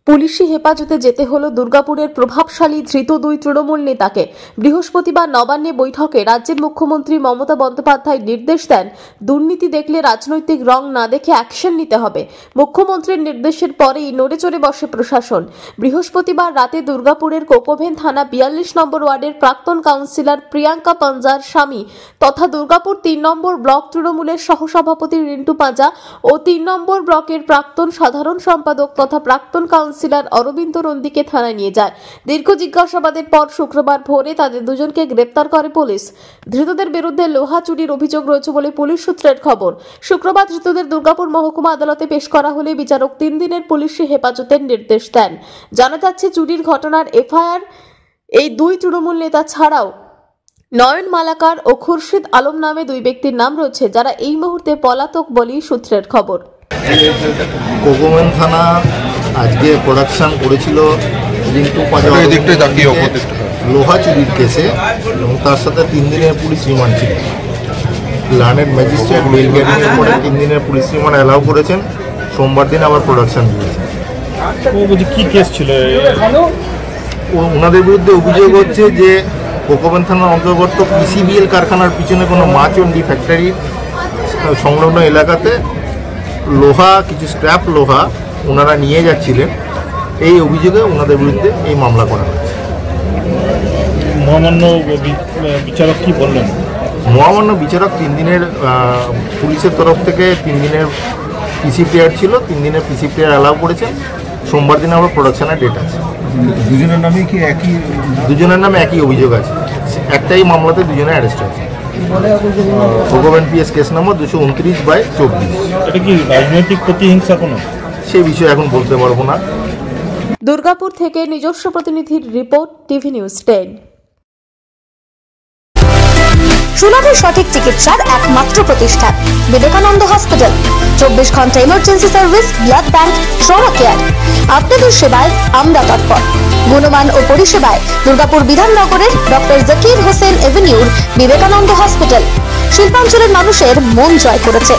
পুলিশি হেফাজতে যেতে হলো দুর্গাপুরের প্রভাবশালী ধৃত দুই তৃণমূল নেতাকে। বৃহস্পতিবার নবান্নে বৈঠকে রাজ্যের মুখ্যমন্ত্রী মমতা বন্দ্যোপাধ্যায় নির্দেশ দেন, দুর্নীতি দেখলে রাজনৈতিক রং না দেখে অ্যাকশন নিতে হবে। মুখ্যমন্ত্রীর নির্দেশের পরেই নড়েচড়ে বসে প্রশাসন। বৃহস্পতিবার রাতে দুর্গাপুরের কোকোভেন থানা 42 নম্বর ওয়ার্ডের প্রাক্তন কাউন্সিলর প্রিয়াঙ্কা পাঞ্জার স্বামী তথা দুর্গাপুর 3 নম্বর ব্লক তৃণমূলের সহসভাপতি রিন্টু পাঁজা ও 3 নম্বর ব্লকের প্রাক্তন সাধারণ সম্পাদক তথা প্রাক্তন কাউন্সিলর অরবিন্দ নন্দীকে থানায় নিয়ে যায়। দীর্ঘ জিজ্ঞাসাবাদের পর শুক্রবার ভোরে তাদের দুজনকে গ্রেপ্তার করে পুলিশ। ধৃতদের বিরুদ্ধে লোহা চুরির অভিযোগ রয়েছে বলে পুলিশ সূত্রের খবর। শুক্রবার ধৃতদের দুর্গাপুর মহকুমা আদালতে পেশ করা হলে বিচারক 3 দিনের পুলিশি হেফাজতের নির্দেশ দেন। জানা যাচ্ছে, চুরির ঘটনার এফআইআর এই দুই তৃণমূল নেতা ছাড়াও নয়ন মালাকার ও খুরশিদ আলম নামে দুই ব্যক্তির নাম রয়েছে, যারা এই মুহূর্তে পলাতক বলেই সূত্রের খবর। কোকোভেন থানা আজকে প্রোডাকশন করেছিল রিন্টু পাঁজা লোহা চুরির কেসে এবং তার সাথে 3 দিনের পুলিশ রিমান্ড ছিল। লার্নেড ম্যাজিস্ট্রেট বেল হিয়ারিংয়ের পরে 3 দিনের পুলিশ রিমান্ড অ্যালাউ করেছেন। সোমবার দিন আবার প্রোডাকশন দিয়েছেন। কি কেস ছিল? ওনাদের বিরুদ্ধে অভিযোগ হচ্ছে যে কোকোভেন থানার অন্তর্গত পিসিবিএল কারখানার পিছনে কোনো মাচন্ডি ফ্যাক্টরি সংলগ্ন এলাকাতে লোহা, কিছু স্ক্র্যাপ লোহা ওনারা নিয়ে যাচ্ছিলেন। এই অভিযোগে ওনাদের বিরুদ্ধে এই মামলা করা হয়েছে। মহামান্য বিচারক কি বললেন? মহামান্য বিচারক 3 দিনের পুলিশের তরফ থেকে 3 দিনের পিসি প্লেয়ার ছিল, 3 দিনের পিসি প্লেয়ার অ্যালাউ করেছেন। সোমবার দিনে আবার প্রোডাকশনের ডেট আছে। দুজনের নামে কি একই? দুজনের নামে একই অভিযোগ আছে। একটাই মামলাতে দুজনে অ্যারেস্ট হয়েছে। Coke Oven PS case number 229/24। এটা কি রাজনৈতিক প্রতিহিংসা কোনো? সেই বিষয়ে এখন বলতে পারবো না। দুর্গাপুর থেকে নিজস্ব প্রতিনিধির রিপোর্ট, টিভি নিউজ 10। সুলভের সঠিক চিকিৎসার একমাত্র প্রতিষ্ঠান বিবেকানন্দ হসপিটাল। 24 ঘন্টা emergency service, blood bank, trauma care. আপনাদের সেবায় আমরা তৎপর। গুণমান ও পরিষেবায় দুর্গাপুর বিধাননগরের ডক্টর জাকির হোসেন এভিনিউর বিবেকানন্দ হসপিটাল শিল্পাঞ্চলের মানুষের মন জয় করেছে।